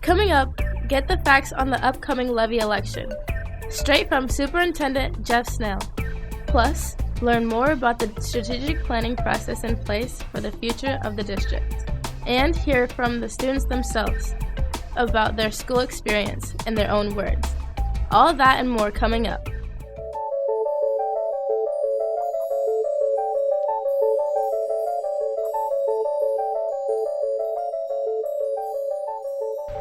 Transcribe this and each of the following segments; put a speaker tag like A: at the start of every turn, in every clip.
A: Coming up, get the facts on the upcoming levy election. Straight from Superintendent Jeff Snell. Plus, learn more about the strategic planning process in place for the future of the district. And hear from the students themselves about their school experience in their own words. All that and more coming up.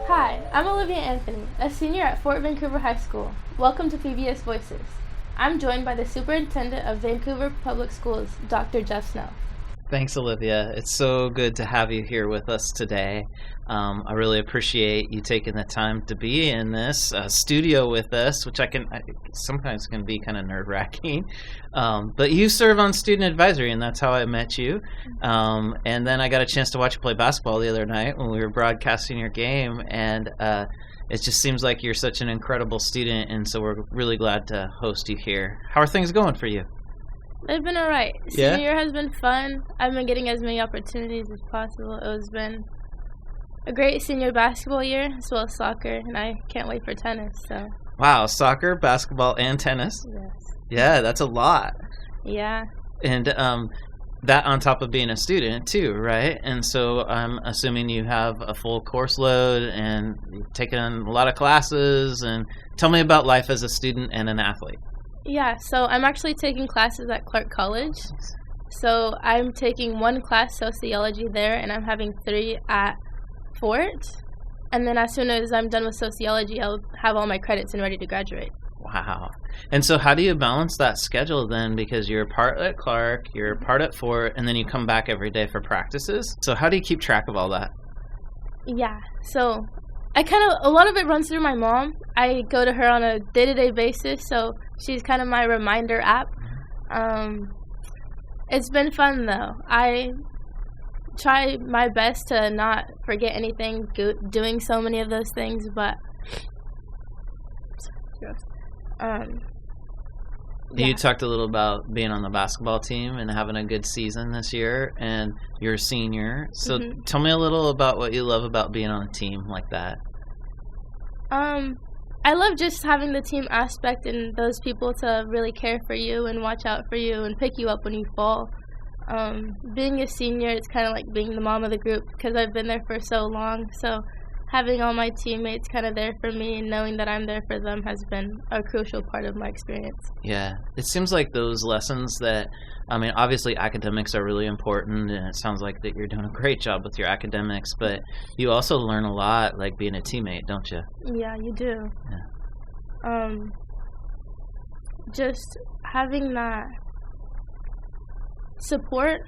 A: Hi, I'm Olivia Anthony, a senior at Fort Vancouver High School. Welcome to VPS Voices. I'm joined by the Superintendent of Vancouver Public Schools, Dr. Jeff Snell.
B: Thanks, Olivia. It's so good to have you here with us today. I really appreciate you taking the time to be in this studio with us, which sometimes can be kind of nerve-wracking. But you serve on student advisory, and that's how I met you. And then I got a chance to watch you play basketball the other night when we were broadcasting your game, and it just seems like you're such an incredible student, and so we're really glad to host you here. How are things going for you?
A: They've been alright.
B: Yeah?
A: Senior year has been fun. I've been getting as many opportunities as possible. It has been a great senior basketball year, as well as soccer, and I can't wait for tennis. So.
B: Wow, soccer, basketball, and tennis?
A: Yes.
B: Yeah, that's a lot.
A: Yeah.
B: And that on top of being a student, too, right? And so I'm assuming you have a full course load and you've taken a lot of classes. And tell me about life as a student and an athlete.
A: Yeah, so I'm actually taking classes at Clark College. So I'm taking one class, sociology, there, and I'm having 3 at Fort. And then as soon as I'm done with sociology, I'll have all my credits and ready to graduate.
B: Wow. And so how do you balance that schedule then? Because you're part at Clark, you're part at Fort, and then you come back every day for practices. So how do you keep track of all that?
A: Yeah, so a lot of it runs through my mom. I go to her on a day-to-day basis, so she's kind of my reminder app. It's been fun, though. I try my best to not forget anything, doing so many of those things, but yeah.
B: You talked a little about being on the basketball team and having a good season this year, and you're a senior. So Tell me a little about what you love about being on a team like that.
A: I love just having the team aspect and those people to really care for you and watch out for you and pick you up when you fall. Being a senior, it's kind of like being the mom of the group because I've been there for so long. So having all my teammates kind of there for me and knowing that I'm there for them has been a crucial part of my experience.
B: Yeah. It seems like those lessons that, obviously academics are really important, and it sounds like that you're doing a great job with your academics, but you also learn a lot, like being a teammate, don't you?
A: Yeah, you do. Yeah. Just having that support,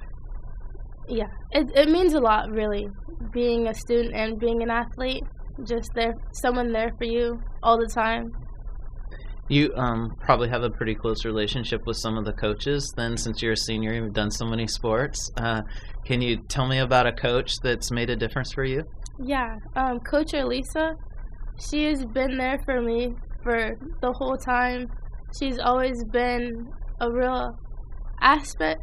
A: yeah, it means a lot, really. Being a student and being an athlete, just someone there for you all the time.
B: You probably have a pretty close relationship with some of the coaches then, since you're a senior, you've done so many sports. Can you tell me about a coach that's made a difference for you?
A: Yeah, Coach Elisa, she has been there for me for the whole time. She's always been a real asset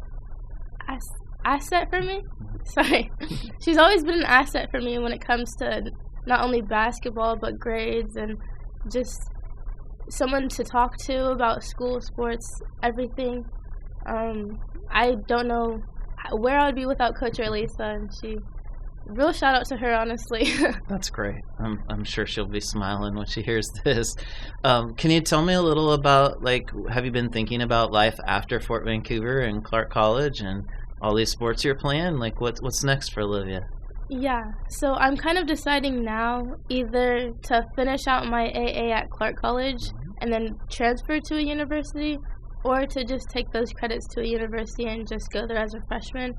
A: for me. Sorry. She's always been an asset for me when it comes to not only basketball but grades and just someone to talk to about school, sports, everything. I don't know where I would be without Coach Elisa, and real shout out to her, honestly.
B: That's great. I'm sure she'll be smiling when she hears this. Can you tell me a little about, have you been thinking about life after Fort Vancouver and Clark College and all these sports you're playing? What's next for Olivia?
A: Yeah, so I'm kind of deciding now either to finish out my AA at Clark College and then transfer to a university, or to just take those credits to a university and just go there as a freshman.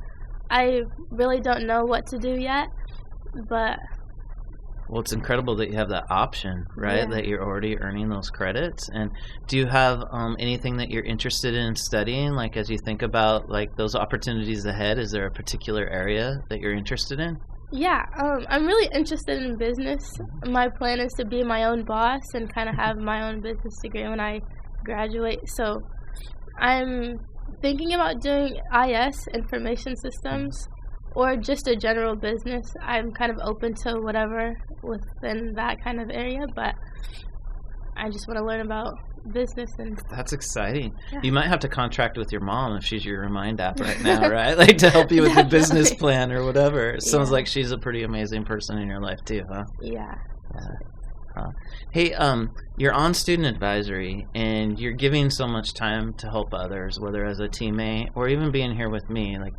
A: I really don't know what to do yet, but...
B: Well, it's incredible that you have that option, right? Yeah. That you're already earning those credits. And do you have anything that you're interested in studying? As you think about those opportunities ahead, is there a particular area that you're interested in?
A: Yeah, I'm really interested in business. My plan is to be my own boss and kind of have my own business degree when I graduate. So I'm thinking about doing IS, information systems, or just a general business. I'm kind of open to whatever within that kind of area, but I just want to learn about business. And
B: that's exciting.
A: Yeah.
B: You might have to contract with your mom if she's your Remind app right now, right? Like to help you with the business plan or whatever. It sounds like she's a pretty amazing person in your life too, huh?
A: Yeah.
B: Hey, you're on student advisory and you're giving so much time to help others, whether as a teammate or even being here with me. Like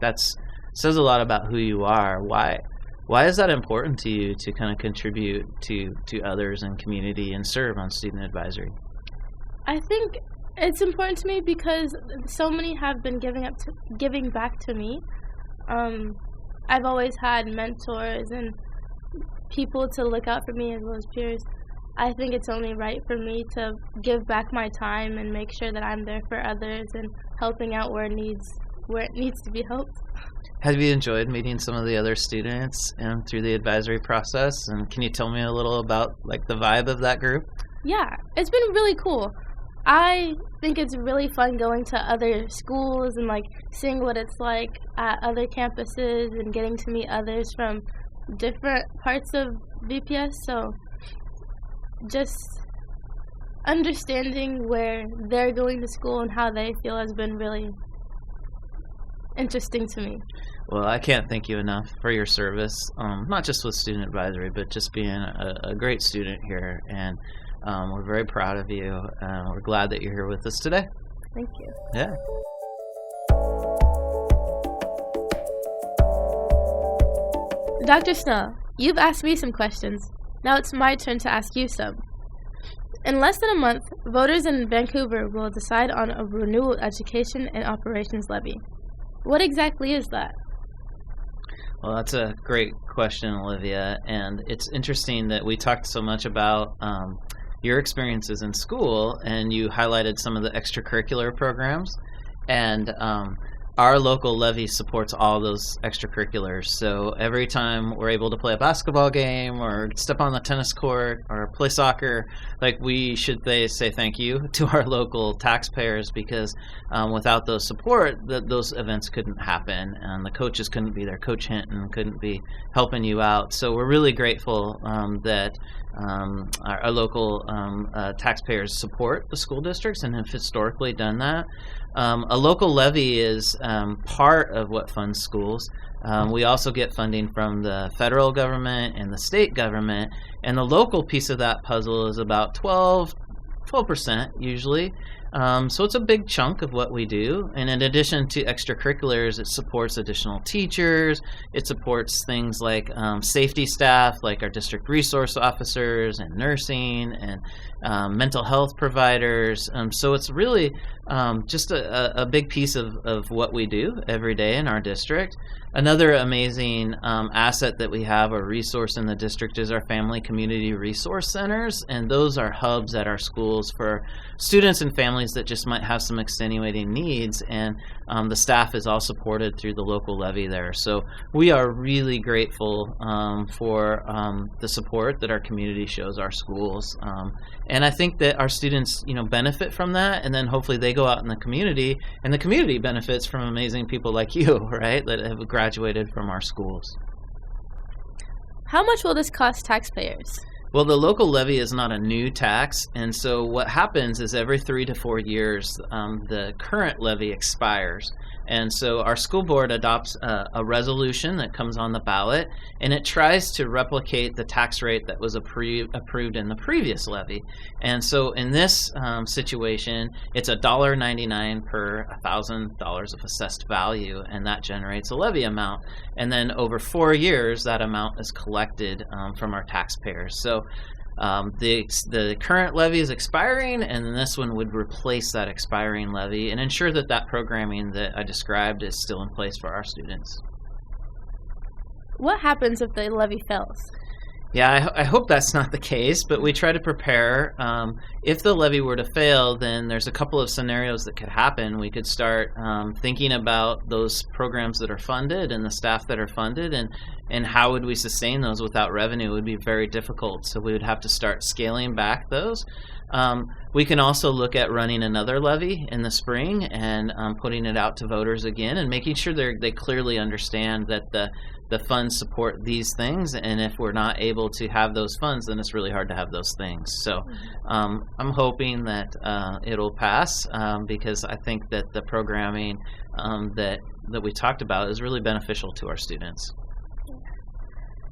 B: says a lot about who you are. Why is that important to you to kind of contribute to others and community and serve on student advisory?
A: I think it's important to me because so many have been giving back to me. I've always had mentors and people to look out for me as well as peers. I think it's only right for me to give back my time and make sure that I'm there for others and helping out where it needs to be helped.
B: Have you enjoyed meeting some of the other students through the advisory process? And can you tell me a little about like the vibe of that group?
A: Yeah, it's been really cool. I think it's really fun going to other schools and like seeing what it's like at other campuses and getting to meet others from different parts of VPS. So just understanding where they're going to school and how they feel has been really interesting to me.
B: Well, I can't thank you enough for your service, not just with student advisory, but just being a great student here. And we're very proud of you. We're glad that you're here with us today.
A: Thank you.
B: Yeah.
A: Dr. Snell, you've asked me some questions. Now it's my turn to ask you some. In less than a month, voters in Vancouver will decide on a renewal Education and Operations Levy. What exactly is that?
B: Well, that's a great question, Olivia. And it's interesting that we talked so much about your experiences in school, and you highlighted some of the extracurricular programs. And our local levy supports all those extracurriculars. So every time we're able to play a basketball game or step on the tennis court or play soccer, like we should say thank you to our local taxpayers, because without those support, those events couldn't happen, and the coaches couldn't be there. Coach Hinton couldn't be helping you out. So we're really grateful that our local taxpayers support the school districts and have historically done that. A local levy is part of what funds schools. We also get funding from the federal government and the state government, and the local piece of that puzzle is about 12% usually. So it's a big chunk of what we do. And in addition to extracurriculars, it supports additional teachers. It supports things like safety staff, like our district resource officers and nursing and mental health providers. So it's really just a big piece of what we do every day in our district. Another amazing asset that we have, or resource in the district, is our family community resource centers. And those are hubs at our schools for students and families that just might have some extenuating needs. And the staff is all supported through the local levy there. So we are really grateful for the support that our community shows our schools. And I think that our students, benefit from that, and then hopefully they go out in the community, and the community benefits from amazing people like you, right, that have graduated from our schools.
A: How much will this cost taxpayers?
B: Well, the local levy is not a new tax, and so what happens is every 3 to 4 years, the current levy expires. And so our school board adopts a resolution that comes on the ballot, and it tries to replicate the tax rate that was approved in the previous levy. And so in this situation, it's $1.99 per $1,000 of assessed value, and that generates a levy amount. And then over 4 years, that amount is collected from our taxpayers. So the current levy is expiring, and this one would replace that expiring levy and ensure that that programming that I described is still in place for our students.
A: What happens if the levy fails?
B: Yeah, I hope that's not the case, but we try to prepare. If the levy were to fail, then there's a couple of scenarios that could happen. We could start thinking about those programs that are funded and the staff that are funded, And how would we sustain those without revenue? It would be very difficult. So we would have to start scaling back those. We can also look at running another levy in the spring and putting it out to voters again and making sure they clearly understand that the funds support these things, and if we're not able to have those funds, then it's really hard to have those things. So I'm hoping that it'll pass because I think that the programming that we talked about is really beneficial to our students.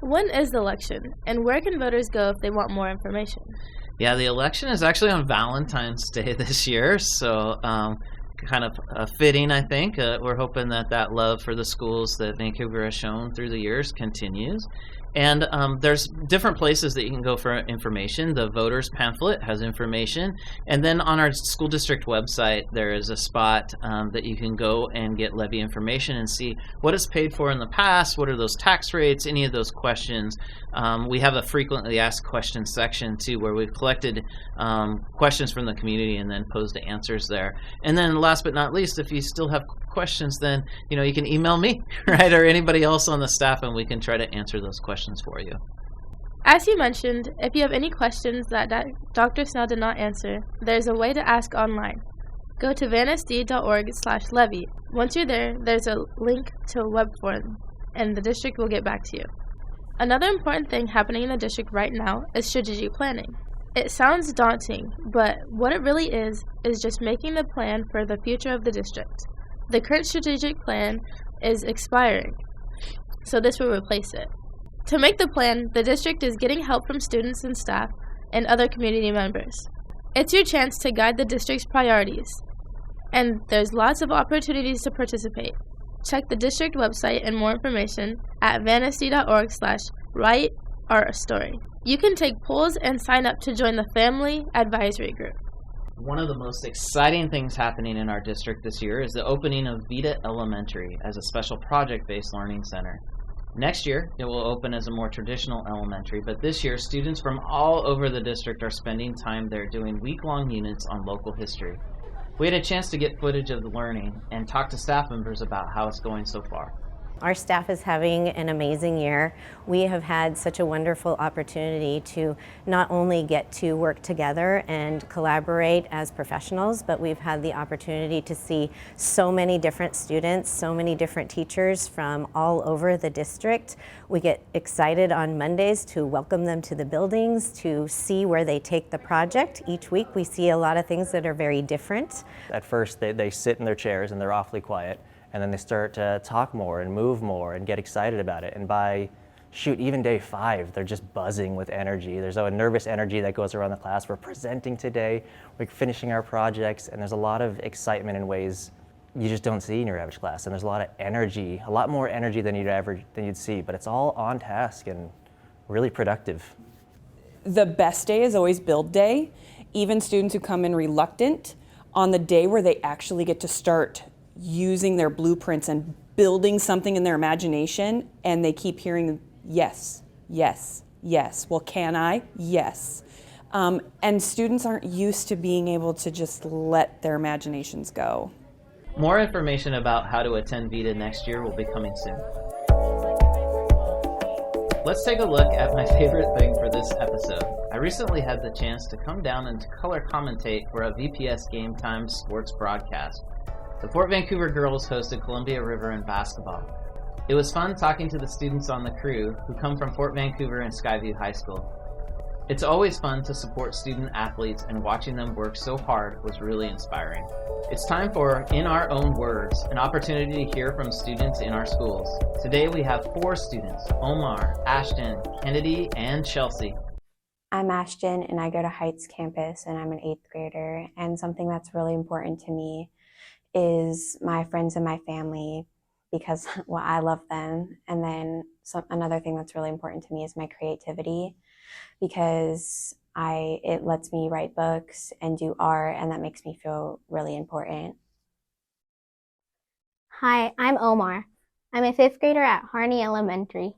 A: When is the election, and where can voters go if they want more information?
B: Yeah, the election is actually on Valentine's Day this year, so kind of fitting, I think. We're hoping that love for the schools that Vancouver has shown through the years continues. And there's different places that you can go for information. The voters pamphlet has information. And then on our school district website, there is a spot that you can go and get levy information and see what is paid for in the past, what are those tax rates, any of those questions. We have a frequently asked questions section, too, where we've collected questions from the community and then posed answers there. And then last but not least, if you still have questions, then you can email me, right, or anybody else on the staff, and we can try to answer those questions for you.
A: As you mentioned, if you have any questions that Dr. Snell did not answer, there's a way to ask online. Go to vansd.org/levy. Once you're there, there's a link to a web form, and the district will get back to you. Another important thing happening in the district right now is strategic planning. It sounds daunting, but what it really is just making the plan for the future of the district. The current strategic plan is expiring, so this will replace it. To make the plan, the district is getting help from students and staff and other community members. It's your chance to guide the district's priorities, and there's lots of opportunities to participate. Check the district website and more information at vansd.org/write-our-story. You can take polls and sign up to join the Family Advisory Group.
B: One of the most exciting things happening in our district this year is the opening of Vita Elementary as a special project-based learning center. Next year, it will open as a more traditional elementary, but this year, students from all over the district are spending time there doing week-long units on local history. We had a chance to get footage of the learning and talk to staff members about how it's going so far.
C: Our staff is having an amazing year. We have had such a wonderful opportunity to not only get to work together and collaborate as professionals, but we've had the opportunity to see so many different students, so many different teachers from all over the district. We get excited on Mondays to welcome them to the buildings, to see where they take the project. Each week we see a lot of things that are very different.
D: At first they sit in their chairs and they're awfully quiet. And then they start to talk more and move more and get excited about it. And by, even day 5, they're just buzzing with energy. There's a nervous energy that goes around the class. We're presenting today, we're finishing our projects, and there's a lot of excitement in ways you just don't see in your average class. And there's a lot of energy, a lot more energy than you'd see, but it's all on task and really productive.
E: The best day is always build day. Even students who come in reluctant, on the day where they actually get to start using their blueprints and building something in their imagination, and they keep hearing yes, yes, yes. Well, can I? Yes. And students aren't used to being able to just let their imaginations go.
B: More information about how to attend Vita next year will be coming soon. Let's take a look at my favorite thing for this episode. I recently had the chance to come down and color commentate for a VPS Game Time sports broadcast. The Fort Vancouver girls hosted Columbia River in basketball. It was fun talking to the students on the crew who come from Fort Vancouver and Skyview High School. It's always fun to support student athletes, and watching them work so hard was really inspiring. It's time for In Our Own Words, an opportunity to hear from students in our schools. Today we have 4 students, Omar, Ashton, Kennedy, and Chelsea.
F: I'm Ashton, and I go to Heights campus, and I'm an 8th grader, and something that's really important to me is my friends and my family, because I love them. And then another thing that's really important to me is my creativity, because it lets me write books and do art, and that makes me feel really important.
G: Hi, I'm Omar. I'm a 5th grader at Harney Elementary.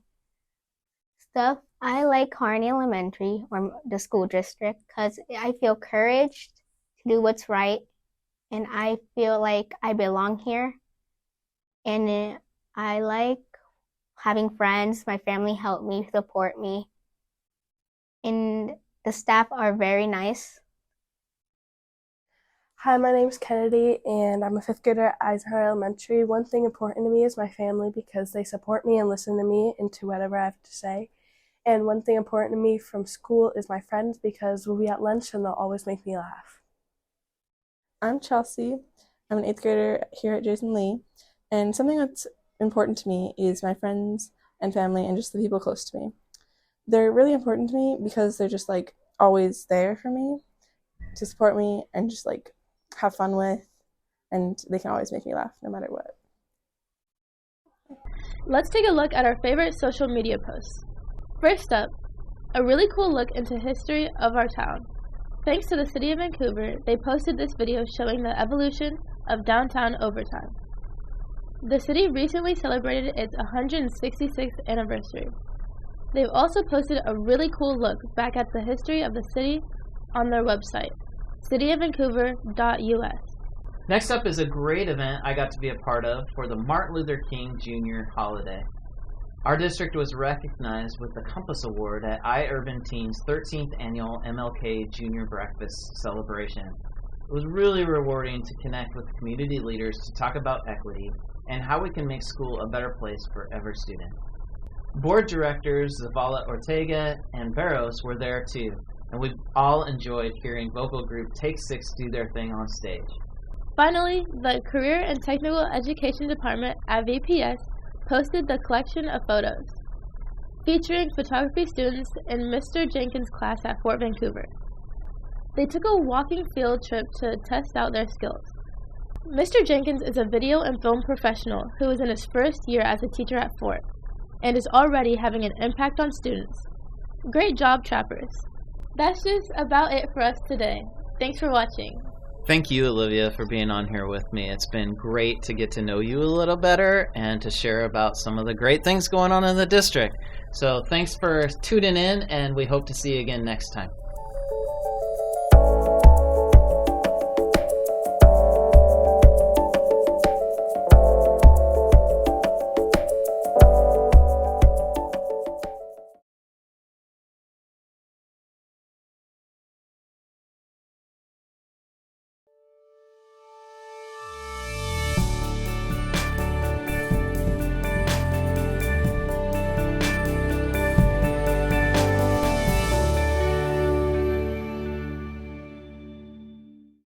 G: I like Harney Elementary, or the school district, because I feel encouraged to do what's right, and I feel like I belong here. And I like having friends. My family helped me, support me. And the staff are very nice.
H: Hi, my name's Kennedy, and I'm a 5th grader at Eisenhower Elementary. One thing important to me is my family because they support me and listen to me and to whatever I have to say. And one thing important to me from school is my friends because we'll be at lunch and they'll always make me laugh.
I: I'm Chelsea. I'm an 8th grader here at Jason Lee. And something that's important to me is my friends and family and just the people close to me. They're really important to me because they're just like always there for me to support me and just like have fun with, and they can always make me laugh no matter what.
A: Let's take a look at our favorite social media posts. First up, a really cool look into history of our town. Thanks to the City of Vancouver, they posted this video showing the evolution of downtown Overtime. The city recently celebrated its 166th anniversary. They've also posted a really cool look back at the history of the city on their website, cityofvancouver.us.
B: Next up is a great event I got to be a part of for the Martin Luther King Jr. holiday. Our district was recognized with the Compass Award at iUrban Team's 13th annual MLK Junior Breakfast celebration. It was really rewarding to connect with community leaders to talk about equity and how we can make school a better place for every student. Board directors Zavala Ortega and Barros were there too, and we all enjoyed hearing vocal group Take 6 do their thing on stage.
A: Finally, the Career and Technical Education Department at VPS posted the collection of photos featuring photography students in Mr. Jenkins' class at Fort Vancouver. They took a walking field trip to test out their skills. Mr. Jenkins is a video and film professional who is in his first year as a teacher at Fort and is already having an impact on students. Great job, Trappers! That's just about it for us today. Thanks for watching.
B: Thank you, Olivia, for being on here with me. It's been great to get to know you a little better and to share about some of the great things going on in the district. So thanks for tuning in, and we hope to see you again next time.